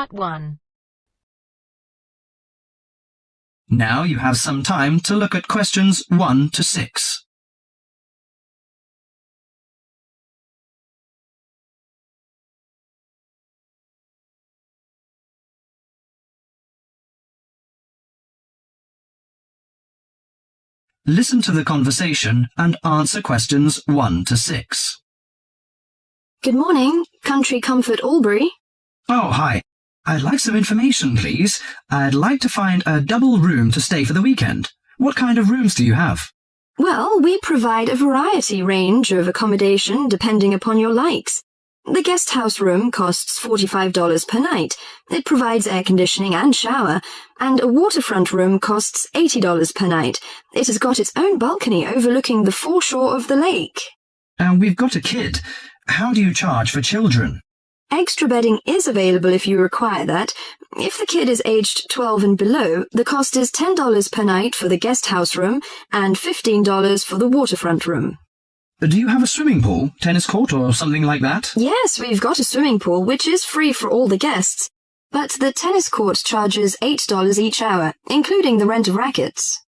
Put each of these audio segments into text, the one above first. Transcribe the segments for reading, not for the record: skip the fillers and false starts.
Part 1. Now you have some time to look at questions 1 to 6. Listen to the conversation and answer questions 1 to 6. Good morning, Country Comfort Albury. Oh, hi. I'd like some information, please. I'd like to find a double room to stay for the weekend. What kind of rooms do you have? Well, we provide a variety range of accommodation depending upon your likes. The guest house room costs $45 per night. It provides air conditioning and shower, and a waterfront room costs $80 per night. It has got its own balcony overlooking the foreshore of the lake. We've got a kid. How do you charge for children? Extra bedding is available if you require that. If the kid is aged 12 and below, the cost is $10 per night for the guest house room and $15 for the waterfront room. Do you have a swimming pool, tennis court or something like that? Yes, we've got a swimming pool, which is free for all the guests. But the tennis court charges $8 each hour, including the rent of rackets.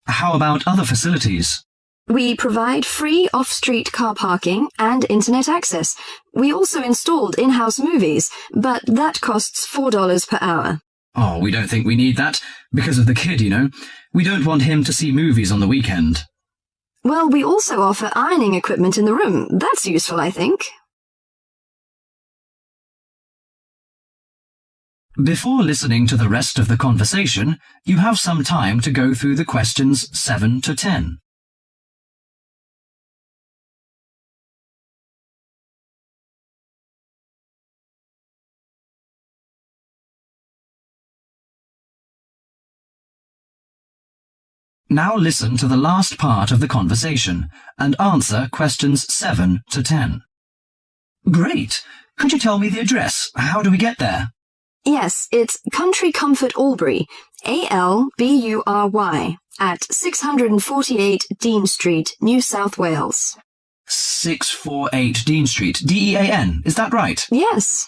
How about other facilities? We provide free off-street car parking and internet access. We also installed in-house movies, but that costs $4 per hour. Oh, we don't think we need that. Because of the kid, you know. We don't want him to see movies on the weekend. Well, we also offer ironing equipment in the room. That's useful, I think. Before listening to the rest of the conversation, you have some time to go through the questions 7 to 10. Now listen to the last part of the conversation and answer questions 7 to 10. Great! Could you tell me the address? How do we get there? Yes, it's Country Comfort Albury, ALBURY, at 648 Dean Street, New South Wales. 648 Dean Street, D-E-A-N, is that right? Yes.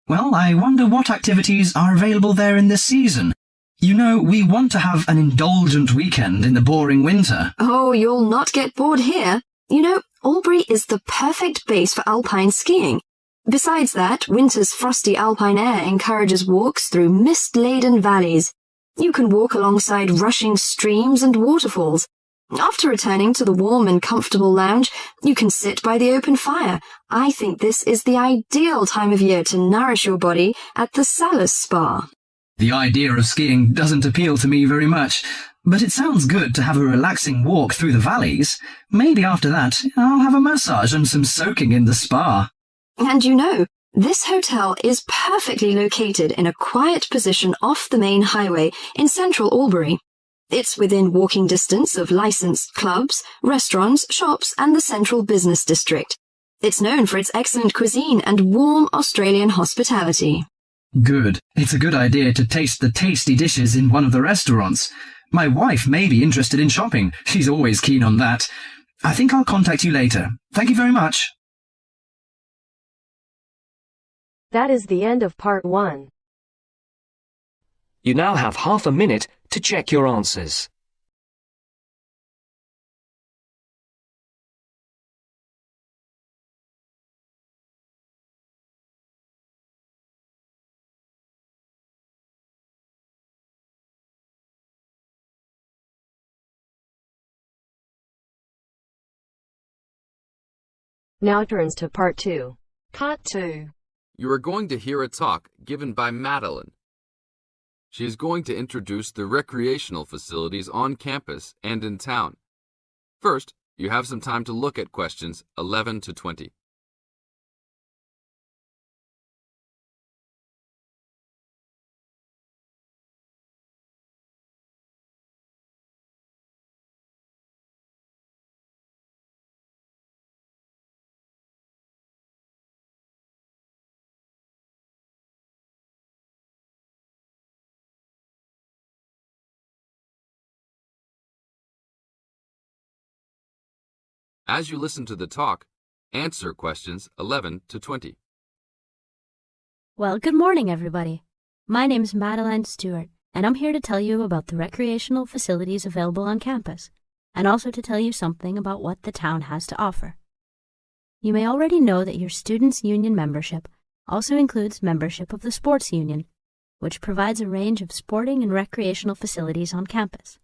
Well, I wonder what activities are available there in this season. You know, we want to have an indulgent weekend in the boring winter. Oh, you'll not get bored here. You know, Albury is the perfect base for alpine skiing. Besides that, winter's frosty alpine air encourages walks through mist-laden valleys. You can walk alongside rushing streams and waterfalls. After returning to the warm and comfortable lounge, you can sit by the open fire. I think this is the ideal time of year to nourish your body at the Salus Spa. The idea of skiing doesn't appeal to me very much, but it sounds good to have a relaxing walk through the valleys. Maybe after that, I'll have a massage and some soaking in the spa. And you know, this hotel is perfectly located in a quiet position off the main highway in central Albury. It's within walking distance of licensed clubs, restaurants, shops, and the central business district. It's known for its excellent cuisine and warm Australian hospitality. Good. It's a good idea to taste the tasty dishes in one of the restaurants. My wife may be interested in shopping. She's always keen on that. I think I'll contact you later. Thank you very much. That is the end of Part 1. You now have half a minute to check your answers. Now turns to Part 2. Part 2. You are going to hear a talk given by Madeline. She is going to introduce the recreational facilities on campus and in town. First, you have some time to look at questions 11 to 20. As you listen to the talk, answer questions 11 to 20. Well, good morning, everybody. My name's Madeline Stewart, and I'm here to tell you about the recreational facilities available on campus, and also to tell you something about what the town has to offer. You may already know that your Students' Union membership also includes membership of the Sports Union, which provides a range of sporting and recreational facilities on campus,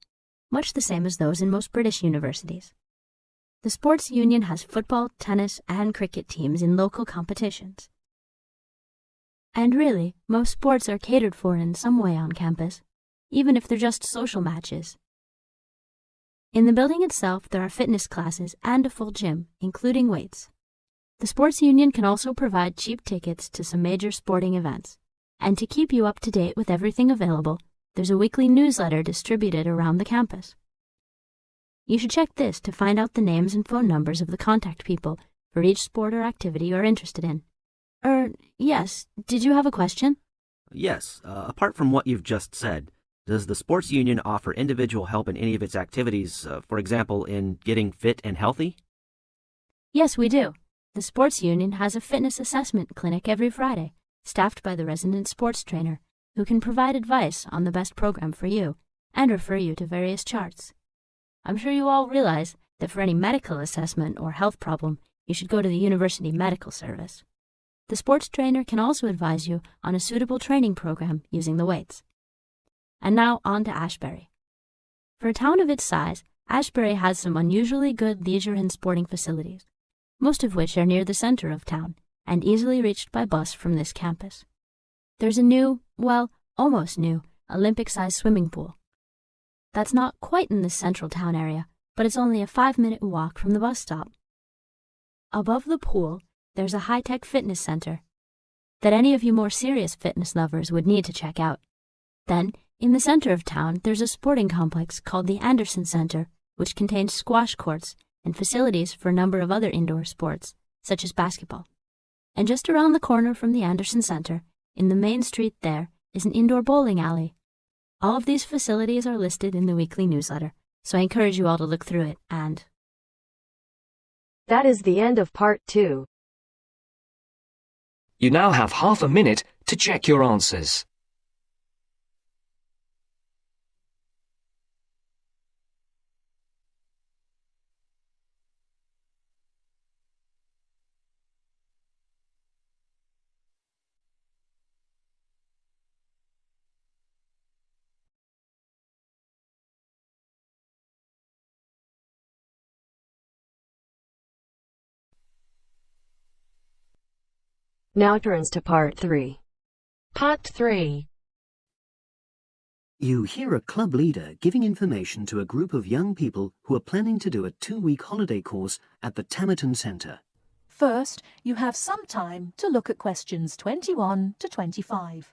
much the same as those in most British universities. The Sports Union has football, tennis, and cricket teams in local competitions. And really, most sports are catered for in some way on campus, even if they're just social matches. In the building itself, there are fitness classes and a full gym, including weights. The Sports Union can also provide cheap tickets to some major sporting events. And to keep you up to date with everything available, there's a weekly newsletter distributed around the campus. You should check this to find out the names and phone numbers of the contact people for each sport or activity you're interested in. Yes, did you have a question? Yes, apart from what you've just said, does the Sports Union offer individual help in any of its activities, for example, in getting fit and healthy? Yes, we do. The Sports Union has a fitness assessment clinic every Friday, staffed by the resident sports trainer, who can provide advice on the best program for you and refer you to various charts. I'm sure you all realize that for any medical assessment or health problem, you should go to the University Medical Service. The sports trainer can also advise you on a suitable training program using the weights. And now on to Ashbury. For a town of its size, Ashbury has some unusually good leisure and sporting facilities, most of which are near the center of town and easily reached by bus from this campus. There's a new, well, almost new, Olympic-sized swimming pool. That's not quite in the central town area, but it's only a 5-minute walk from the bus stop. Above the pool, there's a high-tech fitness center that any of you more serious fitness lovers would need to check out. Then, in the center of town, there's a sporting complex called the Anderson Center, which contains squash courts and facilities for a number of other indoor sports, such as basketball. And just around the corner from the Anderson Center, in the main street there, is an indoor bowling alley. All of these facilities are listed in the weekly newsletter, so I encourage you all to look through it and... That is the end of part 2. You now have half a minute to check your answers. Now turns to part 3. Part 3. You hear a club leader giving information to a group of young people who are planning to do a 2-week holiday course at the Tamerton Centre. First, you have some time to look at questions 21 to 25.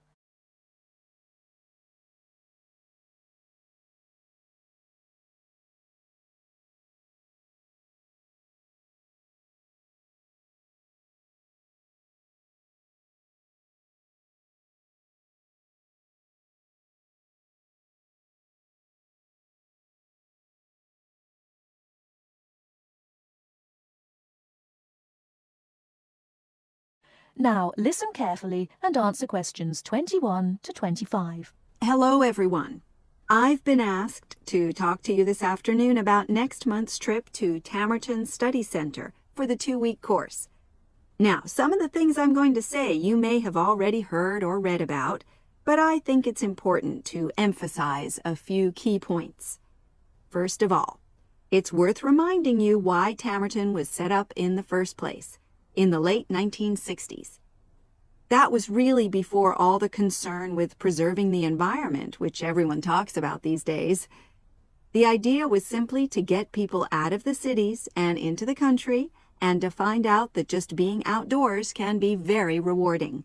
Now, listen carefully and answer questions 21 to 25. Hello, everyone. I've been asked to talk to you this afternoon about next month's trip to Tamerton Study Center for the 2-week course. Now, some of the things I'm going to say you may have already heard or read about, but I think it's important to emphasize a few key points. First of all, it's worth reminding you why Tamerton was set up in the first place, in the late 1960s. That was really before all the concern with preserving the environment, which everyone talks about these days. The idea was simply to get people out of the cities and into the country, and to find out that just being outdoors can be very rewarding.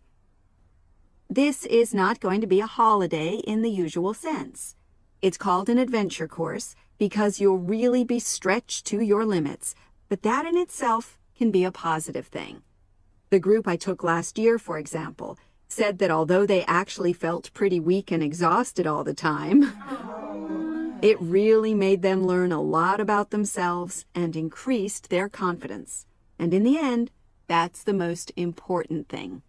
This is not going to be a holiday in the usual sense. It's called an adventure course because you'll really be stretched to your limits, but that in itself can be a positive thing. The group I took last year, for example, said that although they actually felt pretty weak and exhausted all the time, it really made them learn a lot about themselves and increased their confidence. And in the end, that's the most important thing.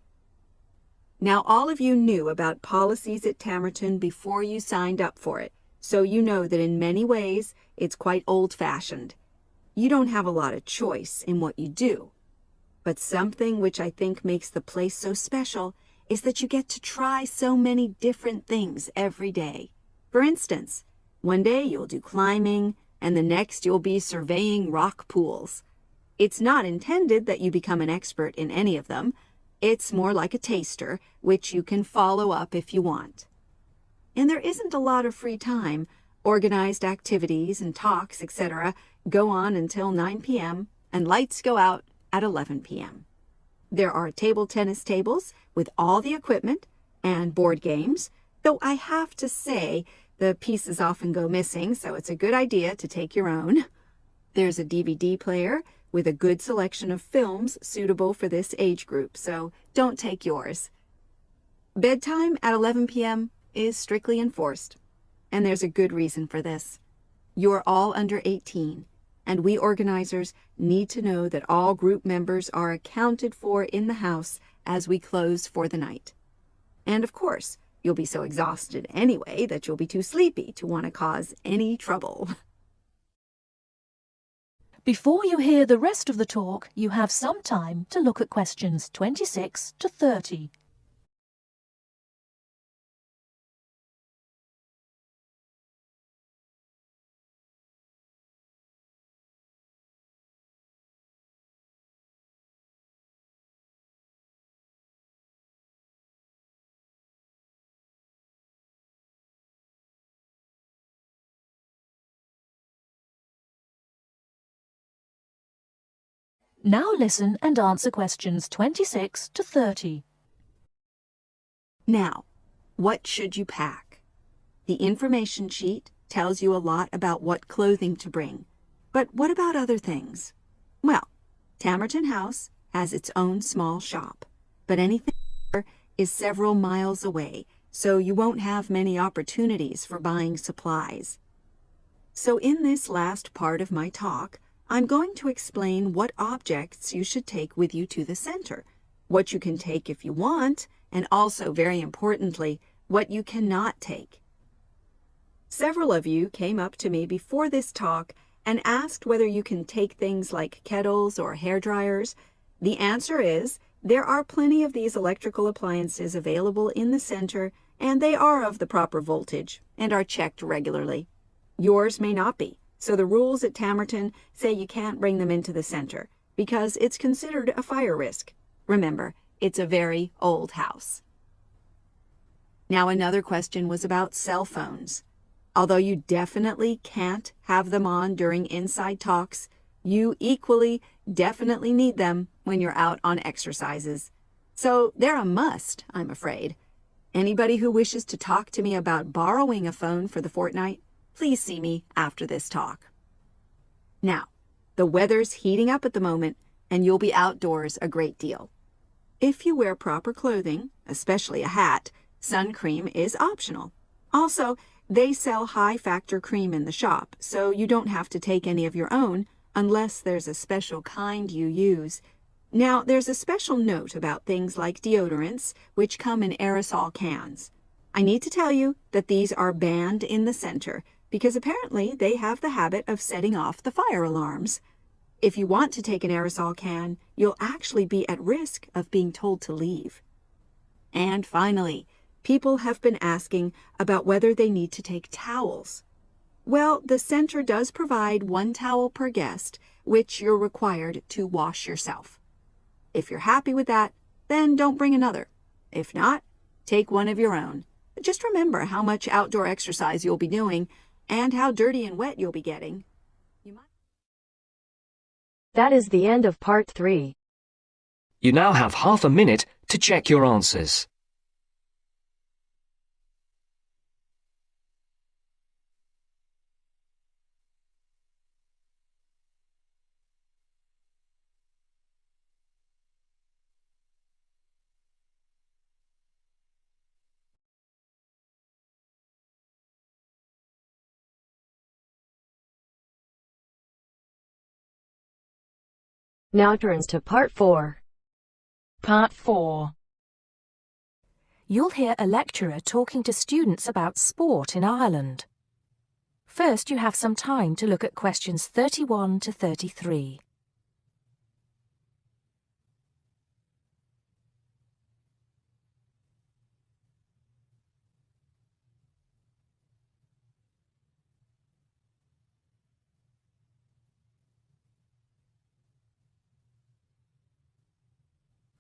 Now, all of you knew about policies at Tamerton before you signed up for it, so you know that in many ways it's quite old-fashioned. You don't have a lot of choice in what you do. But something which I think makes the place so special is that you get to try so many different things every day. For instance, one day you'll do climbing, and the next you'll be surveying rock pools. It's not intended that you become an expert in any of them. It's more like a taster, which you can follow up if you want. And there isn't a lot of free time. Organized activities and talks, etc., go on until 9 p.m., and lights go out at 11 p.m. There are table tennis tables with all the equipment and board games, though I have to say the pieces often go missing, so it's a good idea to take your own. There's a DVD player with a good selection of films suitable for this age group, so don't take yours. Bedtime at 11 p.m. is strictly enforced, and there's a good reason for this. You're all under 18, and we organizers need to know that all group members are accounted for in the house as we close for the night. And of course, you'll be so exhausted anyway that you'll be too sleepy to want to cause any trouble. Before you hear the rest of the talk, you have some time to look at questions 26 to 30. Now listen and answer questions 26 to 30. Now, what should you pack? The information sheet tells you a lot about what clothing to bring. But what about other things? Well, Tamerton House has its own small shop, but anything there is several miles away, so you won't have many opportunities for buying supplies. So in this last part of my talk, I'm going to explain what objects you should take with you to the center, what you can take if you want, and also, very importantly, what you cannot take. Several of you came up to me before this talk and asked whether you can take things like kettles or hair dryers. The answer is there are plenty of these electrical appliances available in the center, and they are of the proper voltage and are checked regularly. Yours may not be. So the rules at Tamerton say you can't bring them into the center because it's considered a fire risk. Remember, it's a very old house. Now another question was about cell phones. Although you definitely can't have them on during inside talks, you equally definitely need them when you're out on exercises. So they're a must, I'm afraid. Anybody who wishes to talk to me about borrowing a phone for the fortnight, please see me after this talk. Now, the weather's heating up at the moment, and you'll be outdoors a great deal. If you wear proper clothing, especially a hat, sun cream is optional. Also, they sell high-factor cream in the shop, so you don't have to take any of your own unless there's a special kind you use. Now, there's a special note about things like deodorants, which come in aerosol cans. I need to tell you that these are banned in the center, because apparently they have the habit of setting off the fire alarms. If you want to take an aerosol can, you'll actually be at risk of being told to leave. And finally, people have been asking about whether they need to take towels. Well, the center does provide 1 towel per guest, which you're required to wash yourself. If you're happy with that, then don't bring another. If not, take one of your own. Just remember how much outdoor exercise you'll be doing and how dirty and wet you'll be getting. That is the end of part 3. You now have half a minute to check your answers. Now turns to part 4. Part 4. you'll hear a lecturer talking to students about sport in Ireland. First, you have some time to look at questions 31 to 33.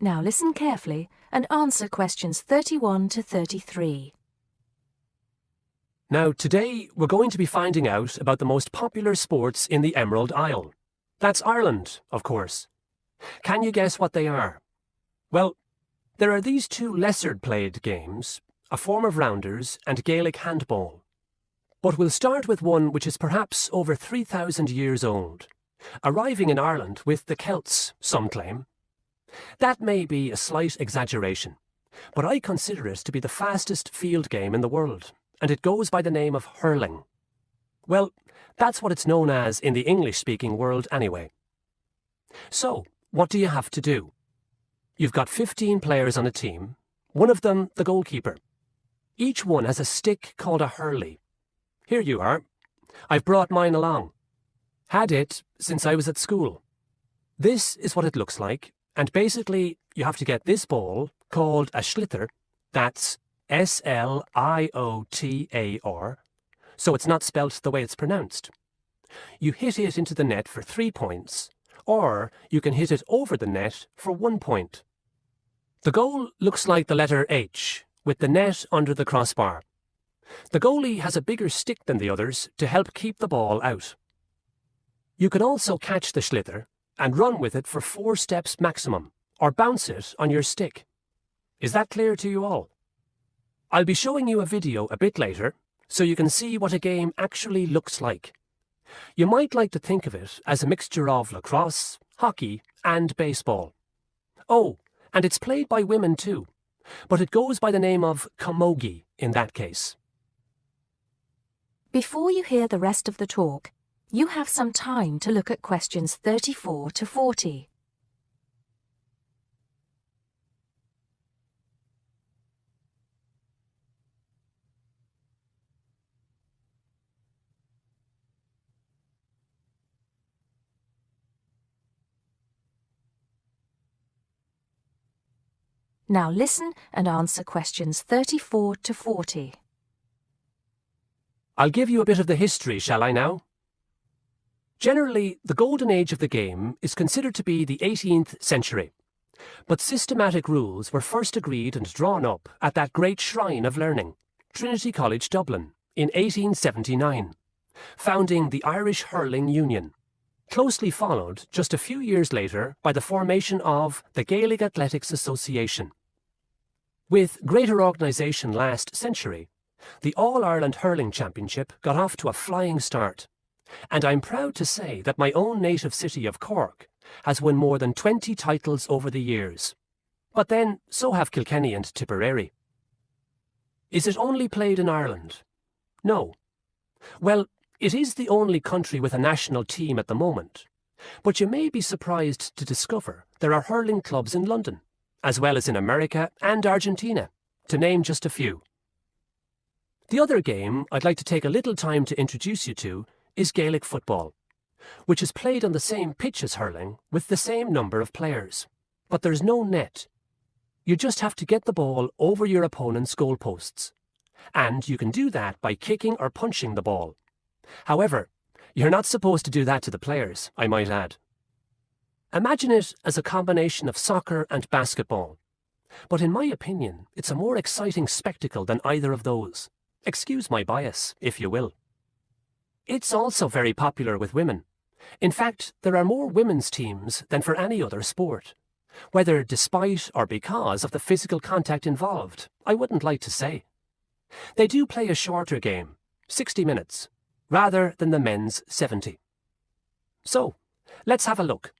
Now listen carefully and answer questions 31 to 33. Now, today we're going to be finding out about the most popular sports in the Emerald Isle. That's Ireland, of course. Can you guess what they are? Well, there are these two lesser-played games, a form of rounders and Gaelic handball. But we'll start with one which is perhaps over 3,000 years old, arriving in Ireland with the Celts, some claim. That may be a slight exaggeration, but I consider it to be the fastest field game in the world, and it goes by the name of hurling. Well, that's what it's known as in the English-speaking world anyway. So, what do you have to do? You've got 15 players on a team, one of them the goalkeeper. Each one has a stick called a hurley. Here you are. I've brought mine along. Had it since I was at school. This is what it looks like. And basically, you have to get this ball, called a sliotar, that's S-L-I-O-T-A-R, so it's not spelt the way it's pronounced. You hit it into the net for 3 points, or you can hit it over the net for 1 point. The goal looks like the letter H, with the net under the crossbar. The goalie has a bigger stick than the others to help keep the ball out. You can also catch the sliotar and run with it for 4 steps maximum, or bounce it on your stick. Is that clear to you all? I'll be showing you a video a bit later, so you can see what a game actually looks like. You might like to think of it as a mixture of lacrosse, hockey, and baseball. Oh, and it's played by women too, but it goes by the name of camogie in that case. Before you hear the rest of the talk, you have some time to look at questions 34 to 40. Now listen and answer questions 34 to 40. I'll give you a bit of the history, shall I now? Generally, the golden age of the game is considered to be the 18th century, but systematic rules were first agreed and drawn up at that great shrine of learning, Trinity College Dublin, in 1879, founding the Irish Hurling Union, closely followed just a few years later by the formation of the Gaelic Athletics Association. With greater organisation last century, the All-Ireland Hurling Championship got off to a flying start. And I'm proud to say that my own native city of Cork has won more than 20 titles over the years. But then, so have Kilkenny and Tipperary. Is it only played in Ireland? No. Well, it is the only country with a national team at the moment. But you may be surprised to discover there are hurling clubs in London, as well as in America and Argentina, to name just a few. The other game I'd like to take a little time to introduce you to is Gaelic football, which is played on the same pitch as hurling with the same number of players. But there's no net. You just have to get the ball over your opponent's goalposts. And you can do that by kicking or punching the ball. However, you're not supposed to do that to the players, I might add. Imagine it as a combination of soccer and basketball. But in my opinion, it's a more exciting spectacle than either of those. Excuse my bias, if you will. It's also very popular with women. In fact, there are more women's teams than for any other sport. Whether despite or because of the physical contact involved, I wouldn't like to say. They do play a shorter game, 60 minutes, rather than the men's 70. So, let's have a look.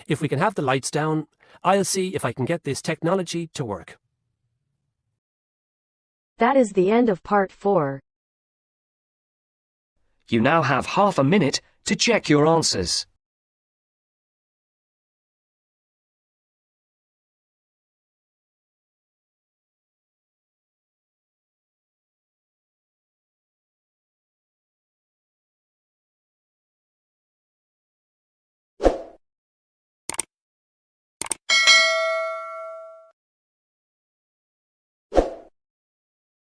If we can have the lights down, I'll see if I can get this technology to work. That is the end of part 4. You now have half a minute to check your answers.